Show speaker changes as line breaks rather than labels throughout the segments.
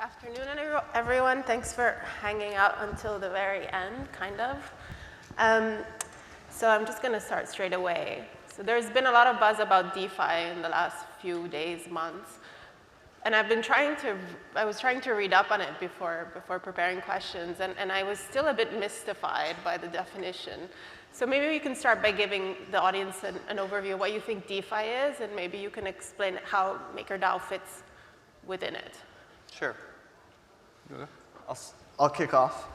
afternoon, everyone. Thanks for hanging out until the very end, kind of. So I'm just going to start straight away. So there's been a lot of buzz about DeFi in the last few days, months. And I was trying to read up on it before preparing questions, and I was still a bit mystified by the definition. So maybe we can start by giving the audience an overview of what you think DeFi is, and maybe you can explain how MakerDAO fits within it.
Sure. I'll kick off.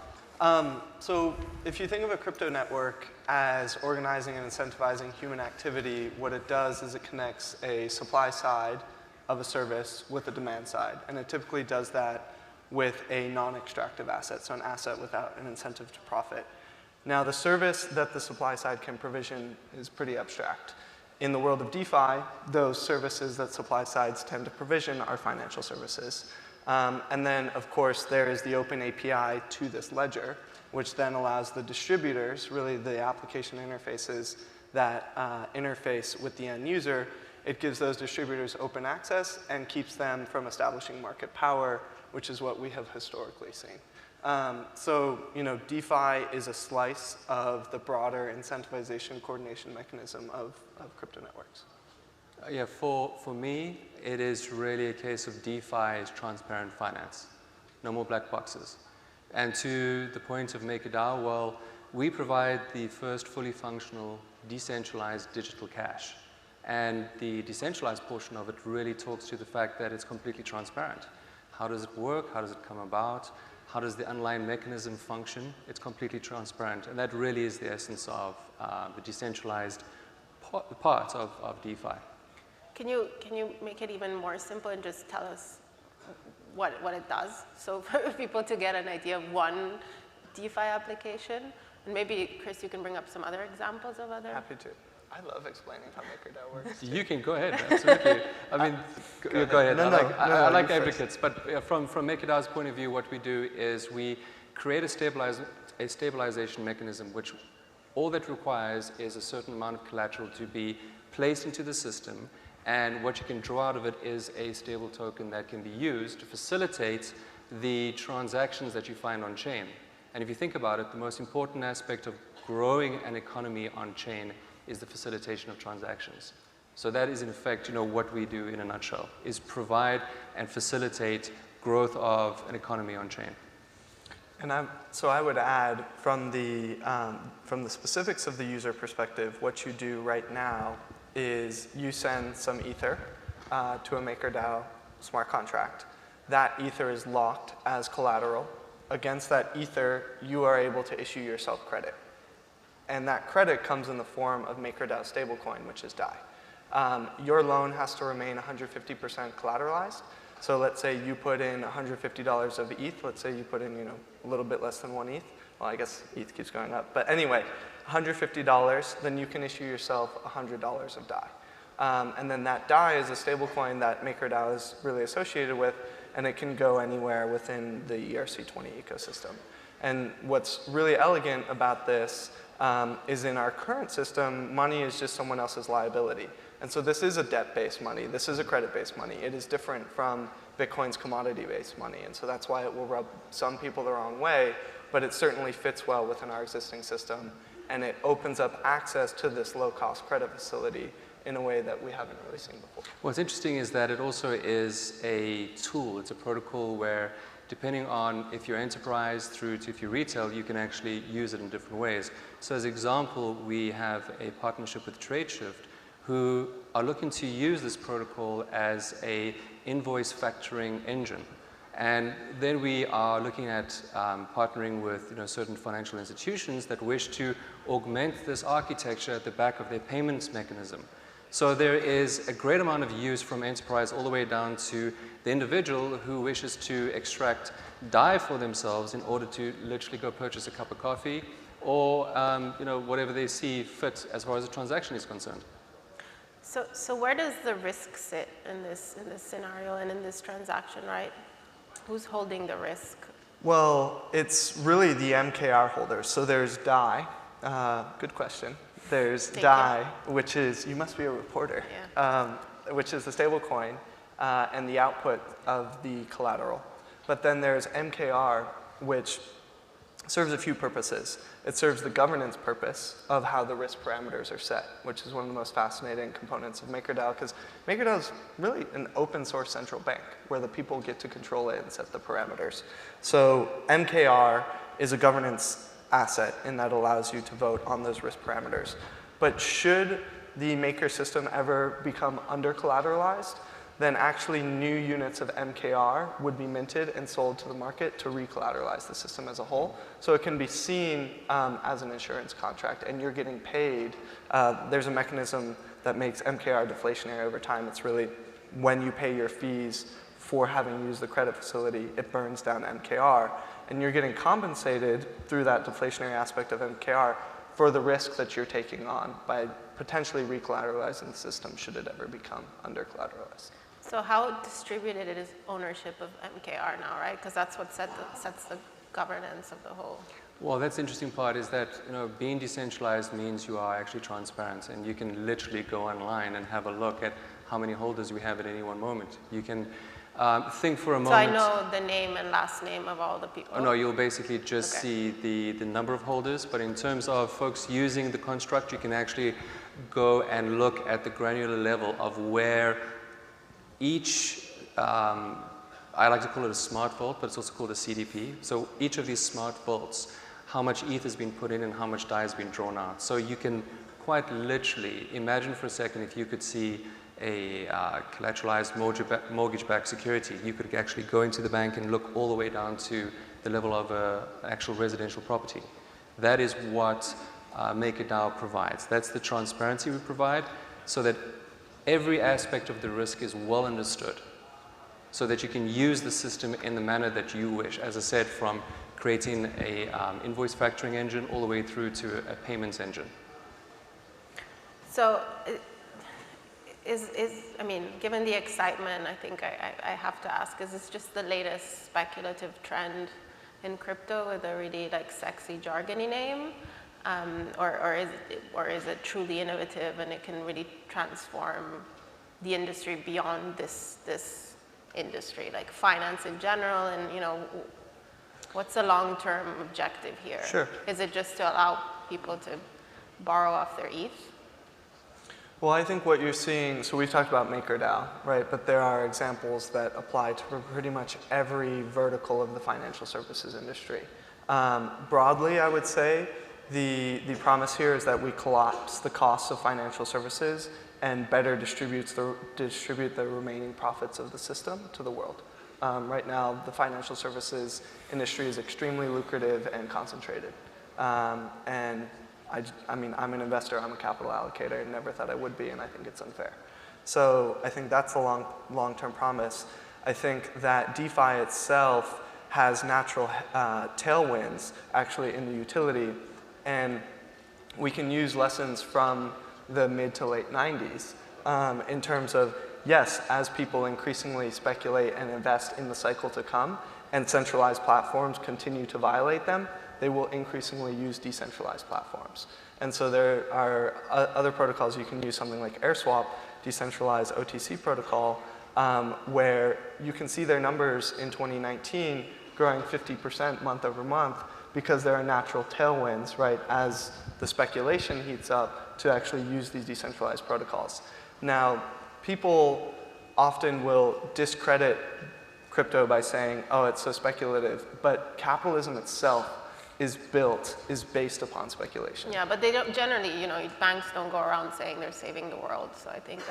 So if you think of a crypto network as organizing and incentivizing human activity, what it does is it connects a supply side of a service with a demand side. And it typically does that with a non-extractive asset, so an asset without an incentive to profit. Now, the service that the supply side can provision is pretty abstract. In the world of DeFi, those services that supply sides tend to provision are financial services. And then, of course, there is the open API to this ledger, which then allows the distributors, really the application interfaces that interface with the end user. It gives those distributors open access and keeps them from establishing market power, which is what we have historically seen. So, DeFi is a slice of the broader incentivization coordination mechanism of crypto networks.
Yeah, for me, it is really a case of DeFi is transparent finance. No more black boxes. And to the point of MakerDAO, well, we provide the first fully functional decentralized digital cash. And the decentralized portion of it really talks to the fact that it's completely transparent. How does it work? How does it come about? How does the underlying mechanism function? It's completely transparent. And that really is the essence of the decentralized part of DeFi.
Can you make it even more simple and just tell us what it does? So for people to get an idea of one DeFi application, and maybe, Chris, you can bring up some other examples of other.
Happy to. I love explaining how MakerDAO works.
You can go ahead, absolutely. I mean, go ahead. I like advocates, but from MakerDAO's point of view, what we do is we create a stabilization mechanism, which all that requires is a certain amount of collateral to be placed into the system, and what you can draw out of it is a stable token that can be used to facilitate the transactions that you find on chain. And if you think about it, the most important aspect of growing an economy on chain is the facilitation of transactions. So that is in effect, what we do in a nutshell, is provide and facilitate growth of an economy on chain.
And so I would add, from the specifics of the user perspective, what you do right now is you send some Ether to a MakerDAO smart contract. That Ether is locked as collateral. Against that Ether, you are able to issue yourself credit. And that credit comes in the form of MakerDAO stablecoin, which is DAI. Your loan has to remain 150% collateralized. So let's say you put in $150 of ETH. Let's say you put in a little bit less than 1 ETH. Well, I guess ETH keeps going up. But anyway, $150, then you can issue yourself $100 of DAI. And then that DAI is a stablecoin that MakerDAO is really associated with, and it can go anywhere within the ERC20 ecosystem. And what's really elegant about this is in our current system, money is just someone else's liability. And so this is a debt-based money. This is a credit-based money. It is different from Bitcoin's commodity-based money. And so that's why it will rub some people the wrong way, but it certainly fits well within our existing system. And it opens up access to this low-cost credit facility in a way that we haven't really seen before.
What's interesting is that it also is a tool. It's a protocol where, depending on if you're enterprise through to if you're retail, you can actually use it in different ways. So as an example, we have a partnership with TradeShift, who are looking to use this protocol as a invoice factoring engine. And then we are looking at partnering with certain financial institutions that wish to augment this architecture at the back of their payments mechanism. So there is a great amount of use from enterprise all the way down to the individual who wishes to extract DAI for themselves in order to literally go purchase a cup of coffee or whatever they see fit as far as the transaction is concerned.
So where does the risk sit in this scenario and in this transaction, right? Who's holding the risk?
Well, it's really the MKR holders. So there's DAI. Good question. There's DAI, which is, you must be a reporter, which is the stable coin and the output of the collateral. But then there's MKR, which serves a few purposes. It serves the governance purpose of how the risk parameters are set, which is one of the most fascinating components of MakerDAO, because MakerDAO is really an open source central bank where the people get to control it and set the parameters. So MKR is a governance asset, and that allows you to vote on those risk parameters. But should the Maker system ever become under-collateralized, then actually new units of MKR would be minted and sold to the market to re-collateralize the system as a whole. So it can be seen as an insurance contract, and you're getting paid. There's a mechanism that makes MKR deflationary over time. It's really when you pay your fees for having used the credit facility, it burns down MKR, and you're getting compensated through that deflationary aspect of MKR for the risk that you're taking on by potentially re-collateralizing the system should it ever become under-collateralized.
So how distributed is ownership of MKR now, right? Because that's what sets the governance of the whole.
Well, that's the interesting part is that being decentralized means you are actually transparent, and you can literally go online and have a look at how many holders we have at any one moment. You can think for a moment.
So I know the name and last name of all the people?
Oh, no, you'll basically just see the number of holders, but in terms of folks using the construct, you can actually go and look at the granular level of where each, I like to call it a smart vault, but it's also called a CDP. So each of these smart vaults, how much ETH has been put in and how much DAI has been drawn out. So you can quite literally imagine for a second if you could see a collateralized mortgage-backed security, you could actually go into the bank and look all the way down to the level of an actual residential property. That is what MakerDAO provides. That's the transparency we provide so that every aspect of the risk is well understood so that you can use the system in the manner that you wish. As I said, from creating a invoice factoring engine all the way through to a payments engine.
So I mean, given the excitement, I think I have to ask, is this just the latest speculative trend in crypto with a really like sexy jargony name? Or is it truly innovative and it can really transform the industry beyond this industry, like finance in general, and what's the long-term objective here?
Sure.
Is it just to allow people to borrow off their ETH?
Well, I think what you're seeing, so we've talked about MakerDAO, right? But there are examples that apply to pretty much every vertical of the financial services industry. Broadly, I would say the promise here is that we collapse the costs of financial services and better distribute the remaining profits of the system to the world. Right now, the financial services industry is extremely lucrative and concentrated. And I mean, I'm an investor, I'm a capital allocator, I never thought I would be, and I think it's unfair. So I think that's the long-term promise. I think that DeFi itself has natural tailwinds actually in the utility, and we can use lessons from the mid to late 90s in terms of, yes, as people increasingly speculate and invest in the cycle to come, and centralized platforms continue to violate them, they will increasingly use decentralized platforms. And so there are other protocols you can use, something like AirSwap, decentralized OTC protocol, where you can see their numbers in 2019 growing 50% month over month because there are natural tailwinds, right, as the speculation heats up to actually use these decentralized protocols. Now, people often will discredit crypto by saying, oh, it's so speculative, but capitalism itself is based upon speculation.
Yeah, but they don't generally, banks don't go around saying they're saving the world. So I think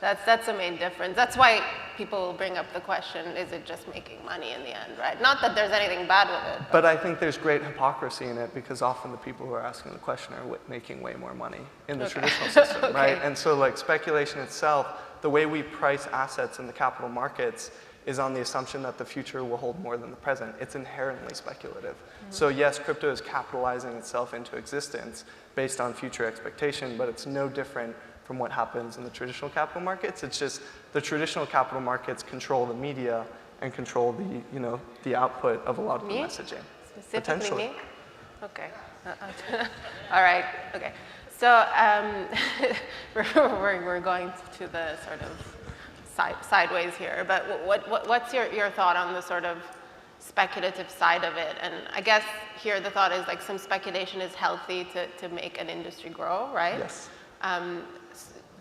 that's the main difference. That's why people bring up the question, is it just making money in the end, right? Not that there's anything bad with it.
But I think there's great hypocrisy in it because often the people who are asking the question are making way more money in the traditional system, right? And so like speculation itself, the way we price assets in the capital markets is on the assumption that the future will hold more than the present. It's inherently speculative. So yes, crypto is capitalizing itself into existence based on future expectation, but it's no different from what happens in the traditional capital markets. It's just the traditional capital markets control the media and control the, the output of a lot of the messaging.
Specifically me? Okay. All right, okay. So we're going to the sort of sideways here, but what's your thought on the sort of speculative side of it? And I guess here the thought is like some speculation is healthy to make an industry grow, right?
Yes.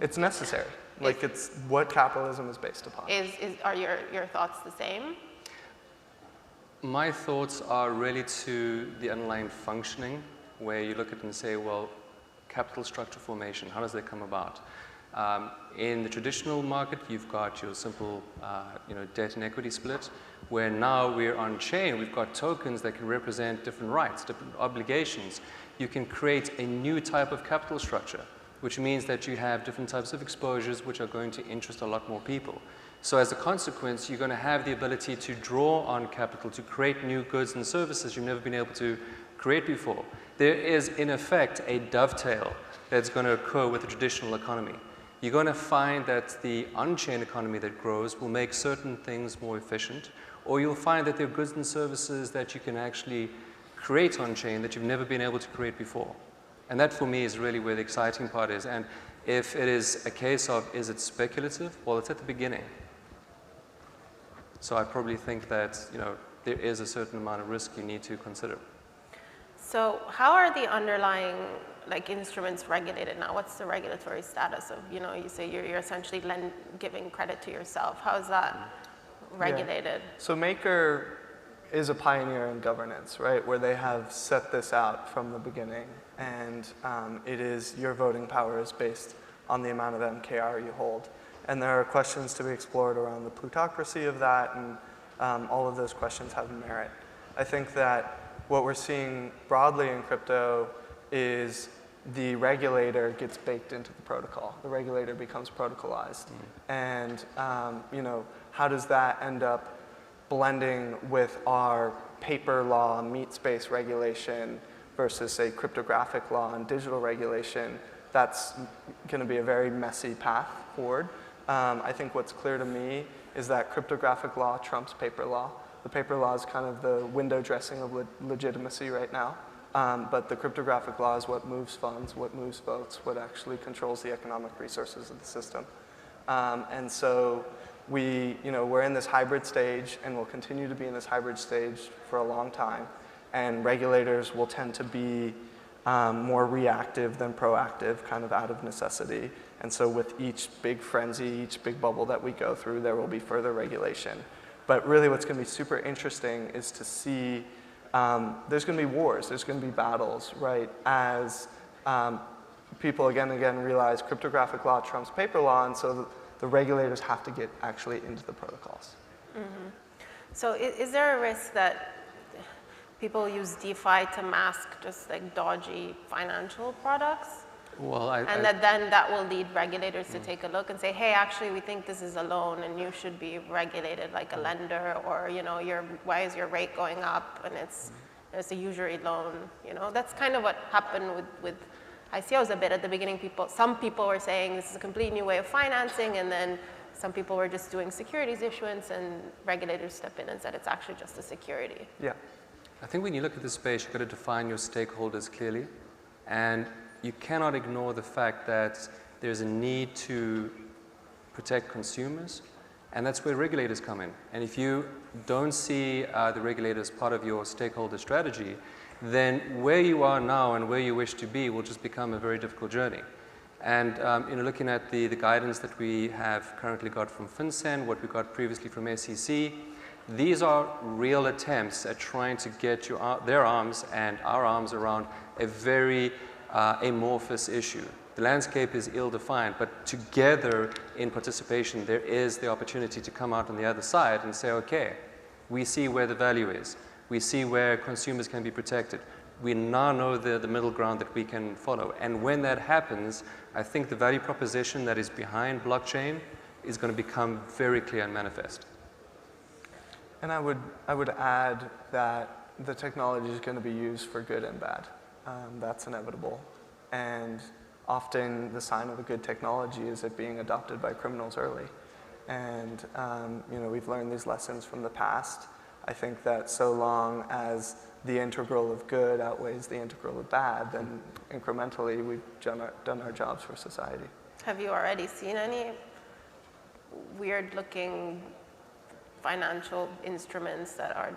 It's necessary. Like it's what capitalism is based upon.
Are your thoughts the same?
My thoughts are really to the underlying functioning, where you look at it and say, well, capital structure formation, how does that come about? In the traditional market, you've got your simple debt and equity split, where now we're on chain, we've got tokens that can represent different rights, different obligations. You can create a new type of capital structure, which means that you have different types of exposures which are going to interest a lot more people. So as a consequence, you're going to have the ability to draw on capital to create new goods and services you've never been able to create before. There is, in effect, a dovetail that's going to occur with the traditional economy. You're going to find that the on-chain economy that grows will make certain things more efficient, or you'll find that there are goods and services that you can actually create on-chain that you've never been able to create before. And that, for me, is really where the exciting part is. And if it is a case of, is it speculative? Well, it's at the beginning. So I probably think that, there is a certain amount of risk you need to consider.
So how are the underlying instruments regulated now? What's the regulatory status of, you say you're essentially giving credit to yourself. How is that regulated?
Yeah. So Maker is a pioneer in governance, right? Where they have set this out from the beginning. And it is your voting power is based on the amount of MKR you hold. And there are questions to be explored around the plutocracy of that, and all of those questions have merit. I think that what we're seeing broadly in crypto is the regulator gets baked into the protocol. The regulator becomes protocolized. And how does that end up blending with our paper law, meat space regulation versus, say, cryptographic law and digital regulation? That's going to be a very messy path forward. I think what's clear to me is that cryptographic law trumps paper law. The paper law is kind of the window dressing of legitimacy right now. But the cryptographic law is what moves funds, what moves votes, what actually controls the economic resources of the system. And so we're in this hybrid stage, and we'll continue to be in this hybrid stage for a long time. And regulators will tend to be more reactive than proactive, kind of out of necessity. And so with each big frenzy, each big bubble that we go through, there will be further regulation. But really what's going to be super interesting is to see there's going to be wars, there's going to be battles, right? As people again and again realize cryptographic law trumps paper law, and so the regulators have to get actually into the protocols.
Mm-hmm. So is there a risk that people use DeFi to mask just dodgy financial products?
Well,
then that will lead regulators to take a look and say, hey, actually, we think this is a loan and you should be regulated like a lender, or why is your rate going up and it's a usury loan? That's kind of what happened with ICOs a bit at the beginning. Some people were saying this is a completely new way of financing, and then some people were just doing securities issuance, and regulators step in and said it's actually just a security.
Yeah.
I think when you look at this space, you've got to define your stakeholders clearly. And you cannot ignore the fact that there's a need to protect consumers, and that's where regulators come in. And if you don't see the regulators part of your stakeholder strategy, then where you are now and where you wish to be will just become a very difficult journey. And looking at the guidance that we have currently got from FinCEN, what we got previously from SEC, these are real attempts at trying to get their arms and our arms around a very amorphous issue. The landscape is ill-defined, but together in participation, there is the opportunity to come out on the other side and say, okay, we see where the value is. We see where consumers can be protected. We now know the middle ground that we can follow. And when that happens, I think the value proposition that is behind blockchain is going to become very clear and manifest.
And I would add that the technology is going to be used for good and bad. That's inevitable. And often the sign of a good technology is it being adopted by criminals early. And we've learned these lessons from the past. I think that so long as the integral of good outweighs the integral of bad, then incrementally we've done our jobs for society.
Have you already seen any weird-looking financial instruments that are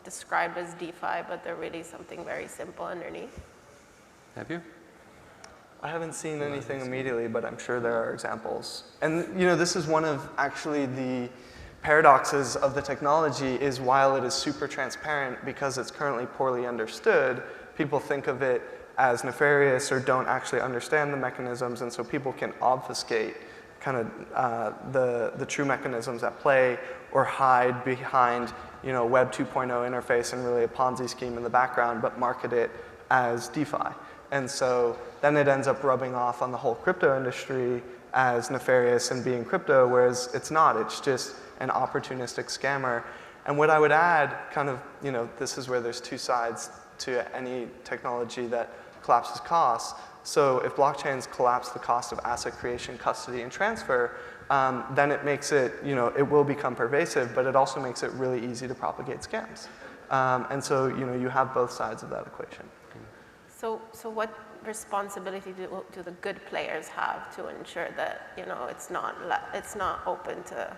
described as DeFi, but they're really something very simple underneath?
Have you?
I haven't seen anything immediately, but I'm sure there are examples. And this is one of actually the paradoxes of the technology is while it is super transparent because it's currently poorly understood, people think of it as nefarious or don't actually understand the mechanisms, and so people can obfuscate kind of the true mechanisms at play or hide behind Web 2.0 interface and really a Ponzi scheme in the background, but market it as DeFi. And so then it ends up rubbing off on the whole crypto industry as nefarious and being crypto, whereas it's not. It's just an opportunistic scammer. And what I would add, kind of, this is where there's two sides to any technology that collapses costs. So if blockchains collapse the cost of asset creation, custody, and transfer, then it makes it, it will become pervasive, but it also makes it really easy to propagate scams. And so, you have both sides of that equation.
So what responsibility do the good players have to ensure that, it's not open to?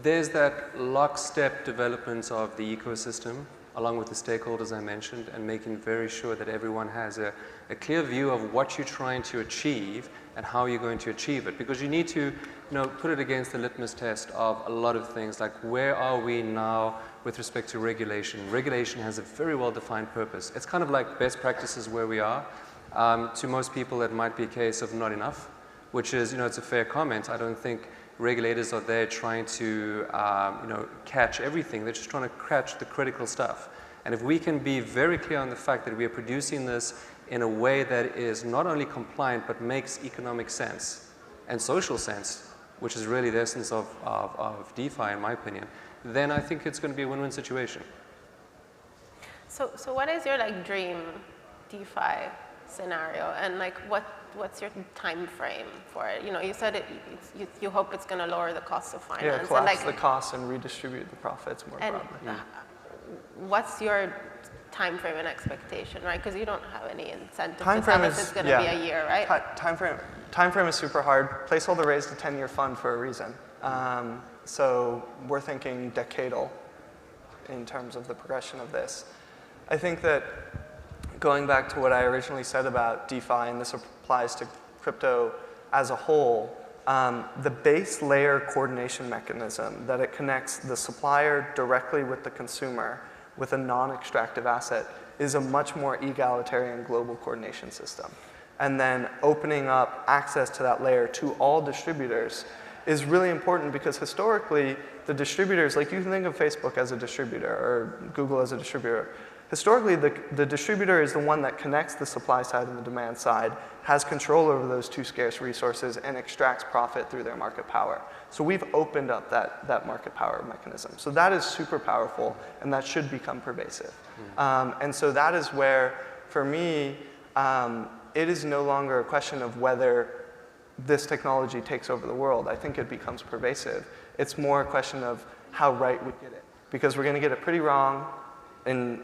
There's that lockstep development of the ecosystem, along with the stakeholders I mentioned, and making very sure that everyone has a clear view of what you're trying to achieve and how you're going to achieve it. Because you need to put it against the litmus test of a lot of things, like where are we now with respect to regulation. Regulation has a very well-defined purpose. It's kind of like best practices where we are. To most people, that might be a case of not enough, which is, it's a fair comment. I don't think regulators are there trying to, catch everything. They're just trying to catch the critical stuff. And if we can be very clear on the fact that we are producing this in a way that is not only compliant, but makes economic sense and social sense, which is really the essence of DeFi, in my opinion, then I think it's going to be a win-win situation.
So what is your dream DeFi scenario, and what's your time frame for it? You said you hope it's going to lower the cost of finance.
Yeah, collapse the costs and redistribute the profits more broadly.
What's your time frame and expectation, right? Because you don't have any incentive to tell us it's going to be a year, right?
Time frame is super hard. Placeholder raised a 10-year fund for a reason. So we're thinking decadal in terms of the progression of this. I think that going back to what I originally said about DeFi, and this applies to crypto as a whole, the base layer coordination mechanism that it connects the supplier directly with the consumer with a non-extractive asset is a much more egalitarian global coordination system. And then opening up access to that layer to all distributors is really important because historically, the distributors, like you can think of Facebook as a distributor or Google as a distributor. Historically, the distributor is the one that connects the supply side and the demand side, has control over those two scarce resources, and extracts profit through their market power. So we've opened up that market power mechanism. So that is super powerful, and that should become pervasive. And so that is where, for me, it is no longer a question of whether this technology takes over the world. I think it becomes pervasive. It's more a question of how right we get it. Because we're going to get it pretty wrong in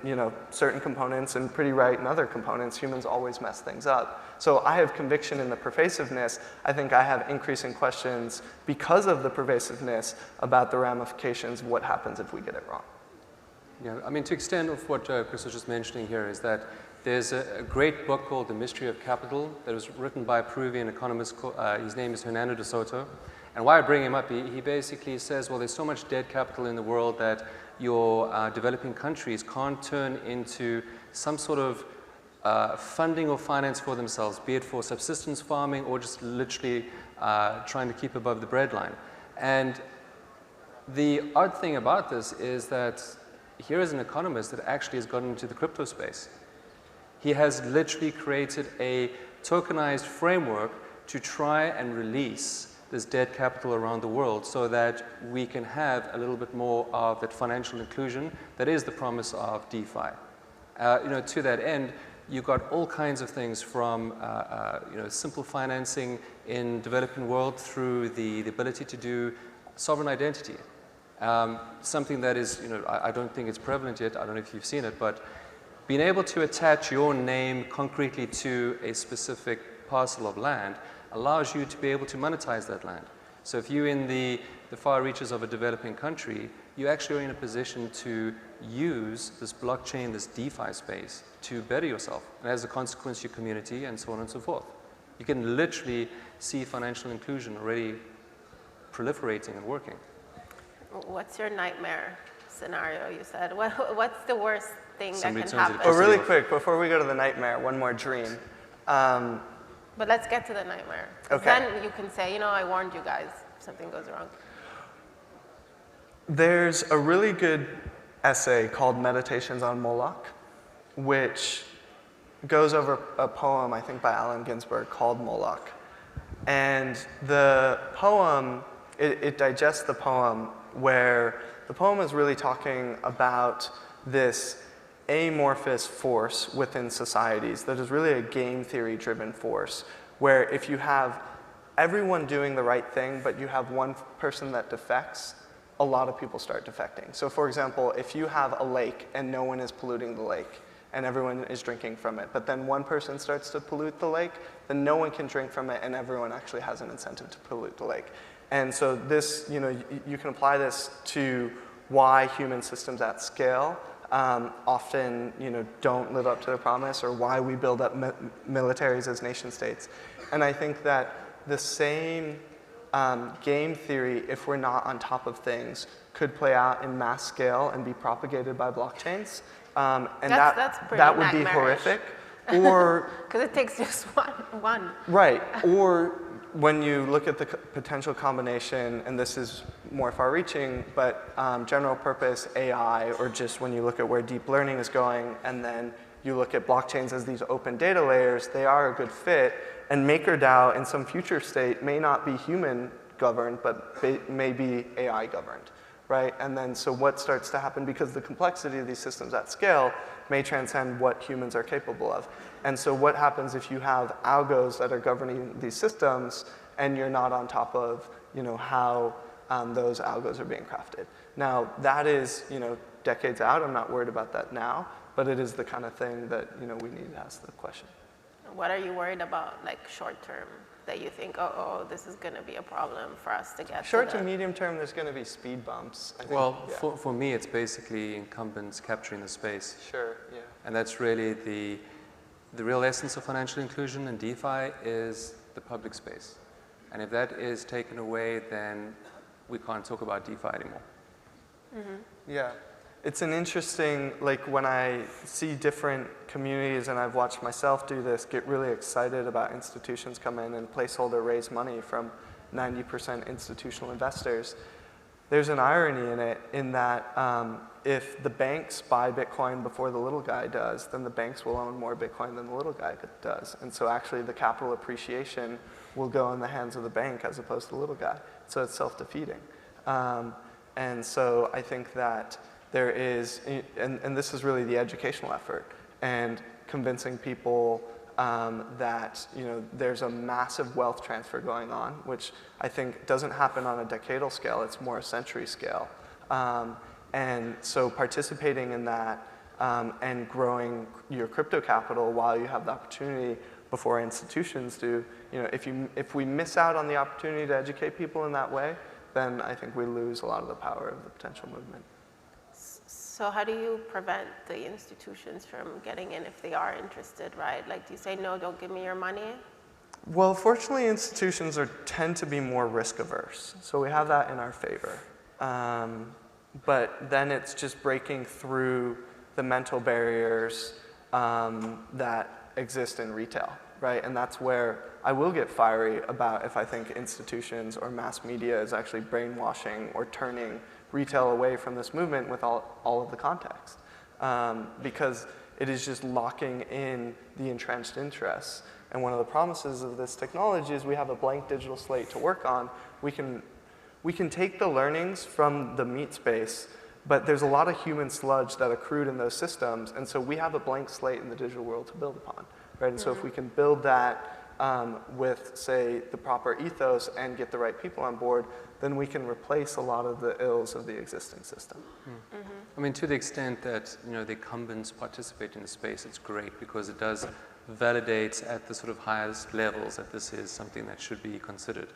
certain components and pretty right in other components. Humans always mess things up. So I have conviction in the pervasiveness. I think I have increasing questions because of the pervasiveness about the ramifications of what happens if we get it wrong.
Yeah, I mean, to extend of what Chris was just mentioning here is that there's a great book called The Mystery of Capital that was written by a Peruvian economist. His name is Hernando de Soto. And why I bring him up, he basically says, well, there's so much dead capital in the world that your developing countries can't turn into some sort of funding or finance for themselves, be it for subsistence farming or just literally trying to keep above the breadline. And the odd thing about this is that here is an economist that actually has gotten into the crypto space. He has literally created a tokenized framework to try and release this dead capital around the world so that we can have a little bit more of that financial inclusion that is the promise of DeFi. To that end, you've got all kinds of things from simple financing in developing world through the ability to do sovereign identity. Something that is, I don't think it's prevalent yet. I don't know if you've seen it, but being able to attach your name concretely to a specific parcel of land allows you to be able to monetize that land. So if you're in the far reaches of a developing country, you actually are in a position to use this blockchain, this DeFi space, to better yourself. And as a consequence, your community, and so on and so forth. You can literally see financial inclusion already proliferating and working.
What's your nightmare scenario, you said? What's the worst thing
Somebody
that can
turns
happen?
it
Oh, really quick, before we go to the nightmare, one more dream.
But let's get to the nightmare. 'Cause
Okay.
then you can say, you know, I warned you guys if something goes wrong.
There's a really good essay called Meditations on Moloch, which goes over a poem, I think by Allen Ginsberg, called Moloch. And the poem, it digests the poem where the poem is really talking about this amorphous force within societies that is really a game theory driven force, where if you have everyone doing the right thing, but you have one person that defects, a lot of people start defecting. So for example, if you have a lake and no one is polluting the lake, and everyone is drinking from it, but then one person starts to pollute the lake, then no one can drink from it, and everyone actually has an incentive to pollute the lake. And so this, you can apply this to why human systems at scale often, don't live up to their promise, or why we build up militaries as nation states. And I think that the same game theory, if we're not on top of things, could play out in mass scale and be propagated by blockchains. And
that's pretty
that would be
nightmarish.
horrific. Or
Because it takes just one.
right. Or when you look at the potential combination, and this is more far-reaching, but general purpose AI, or just when you look at where deep learning is going, and then you look at blockchains as these open data layers, they are a good fit. And MakerDAO in some future state may not be human governed, but may be AI governed. Right? And then so what starts to happen, because the complexity of these systems at scale may transcend what humans are capable of. And so what happens if you have algos that are governing these systems and you're not on top of how those algos are being crafted? Now that is decades out. I'm not worried about that now, but it is the kind of thing that we need to ask the question.
What are you worried about, like short term, that you think, oh, this is going to be a problem for us to get
Short to medium term, there's going to be speed bumps. I think,
Well,
yeah.
for me, it's basically incumbents capturing the space.
Sure, yeah.
And that's really the real essence of financial inclusion and DeFi is the public space. And if that is taken away, then we can't talk about DeFi anymore.
Mm-hmm.
Yeah. It's an interesting, when I see different communities, and I've watched myself do this, get really excited about institutions come in and placeholder raise money from 90% institutional investors. There's an irony in it, in that if the banks buy Bitcoin before the little guy does, then the banks will own more Bitcoin than the little guy does. And so actually the capital appreciation will go in the hands of the bank as opposed to the little guy. So it's self-defeating. And so I think that there is, and this is really the educational effort, and convincing people that there's a massive wealth transfer going on, which I think doesn't happen on a decadal scale, it's more a century scale. And so participating in that and growing your crypto capital while you have the opportunity before institutions do, if we miss out on the opportunity to educate people in that way, then I think we lose a lot of the power of the potential movement.
So how do you prevent the institutions from getting in if they are interested, right? Like, do you say, no, don't give me your money?
Well, fortunately, institutions tend to be more risk averse. So we have that in our favor. But then it's just breaking through the mental barriers that exist in retail, right? And that's where I will get fiery about if I think institutions or mass media is actually brainwashing or turning retail away from this movement with all of the context. Because it is just locking in the entrenched interests. And one of the promises of this technology is we have a blank digital slate to work on. We can take the learnings from the meat space, but there's a lot of human sludge that accrued in those systems, and so we have a blank slate in the digital world to build upon, right? And so if we can build that with, say, the proper ethos and get the right people on board, then we can replace a lot of the ills of the existing system.
I mean, to the extent that the incumbents participate in the space, it's great because it does validate at the sort of highest levels that this is something that should be considered.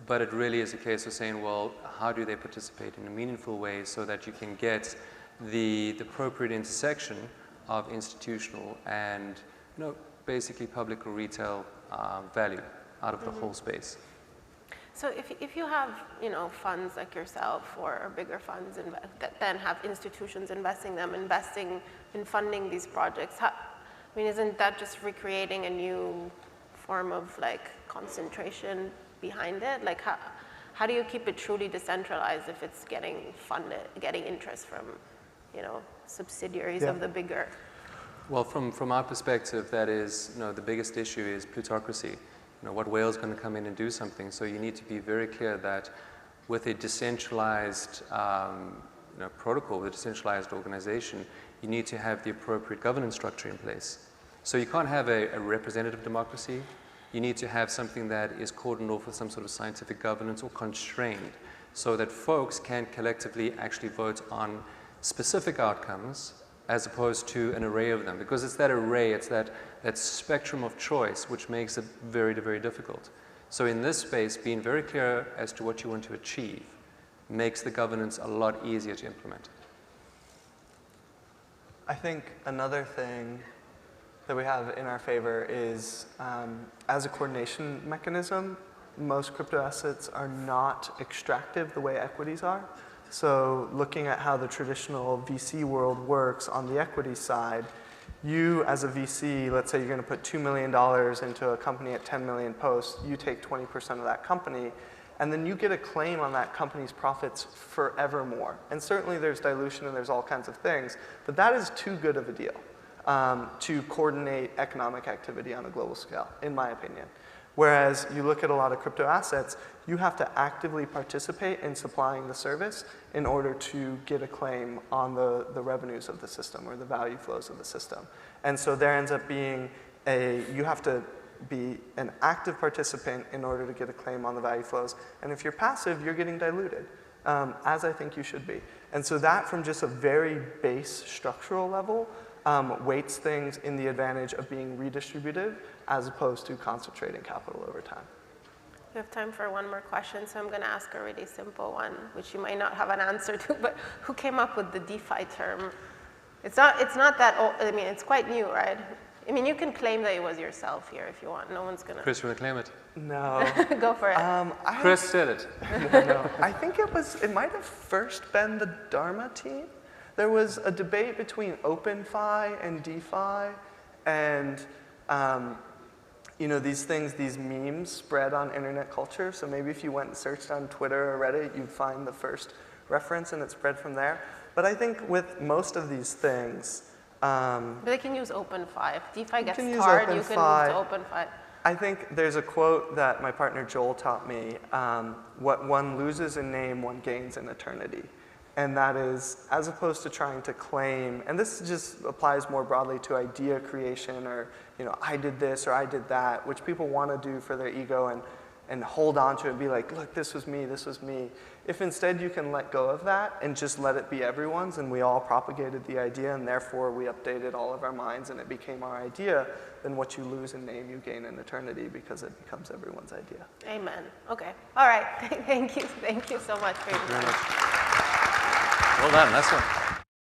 but it really is a case of saying, well, how do they participate in a meaningful way so that you can get the appropriate intersection of institutional and, basically public or retail value out of the whole space.
So if you have, funds like yourself or bigger funds that then have institutions investing in funding these projects, isn't that just recreating a new form of concentration behind it? Like how do you keep it truly decentralized if it's getting funded, getting interest from, subsidiaries of the bigger?
Well, from our perspective, that is, the biggest issue is plutocracy. What whale is going to come in and do something? So you need to be very clear that with a decentralized protocol, with a decentralized organization, you need to have the appropriate governance structure in place. So you can't have a representative democracy. You need to have something that is cordoned off with some sort of scientific governance or constrained so that folks can collectively actually vote on specific outcomes as opposed to an array of them. Because it's that array, it's that spectrum of choice which makes it very, very difficult. So in this space, being very clear as to what you want to achieve makes the governance a lot easier to implement.
I think another thing that we have in our favor is, as a coordination mechanism, most crypto assets are not extractive the way equities are. So looking at how the traditional VC world works on the equity side, you as a VC, let's say you're going to put $2 million into a company at 10 million posts, you take 20% of that company, and then you get a claim on that company's profits forevermore. And certainly there's dilution and there's all kinds of things, but that is too good of a deal to coordinate economic activity on a global scale, in my opinion. Whereas you look at a lot of crypto assets, you have to actively participate in supplying the service in order to get a claim on the revenues of the system or the value flows of the system. And so there ends up being you have to be an active participant in order to get a claim on the value flows. And if you're passive, you're getting diluted, as I think you should be. And so that from just a very base structural level weights things in the advantage of being redistributive as opposed to concentrating capital over time.
We have time for one more question, so I'm going to ask a really simple one, which you might not have an answer to, but who came up with the DeFi term? It's not that old. It's quite new, right? You can claim that it was yourself here if you want. No one's going to.
Chris, you want to claim it?
No.
Go for it.
Chris said it.
No. I think it might have first been the Dharma team. There was a debate between OpenFi and DeFi, and these memes spread on internet culture. So maybe if you went and searched on Twitter or Reddit, you'd find the first reference and it spread from there. But I think with most of these things,
but they can use OpenFi. If DeFi gets hard, you can move to OpenFi.
I think there's a quote that my partner Joel taught me, what one loses in name, one gains in eternity. And that is, as opposed to trying to claim, and this just applies more broadly to idea creation or, I did this or I did that, which people want to do for their ego and hold on to it and be like, look, this was me, this was me. If instead you can let go of that and just let it be everyone's, and we all propagated the idea and therefore we updated all of our minds and it became our idea, then what you lose in name, you gain in eternity because it becomes everyone's idea.
Amen. Okay. All right. Thank you. Thank you so much for your time.
Well done. That's one.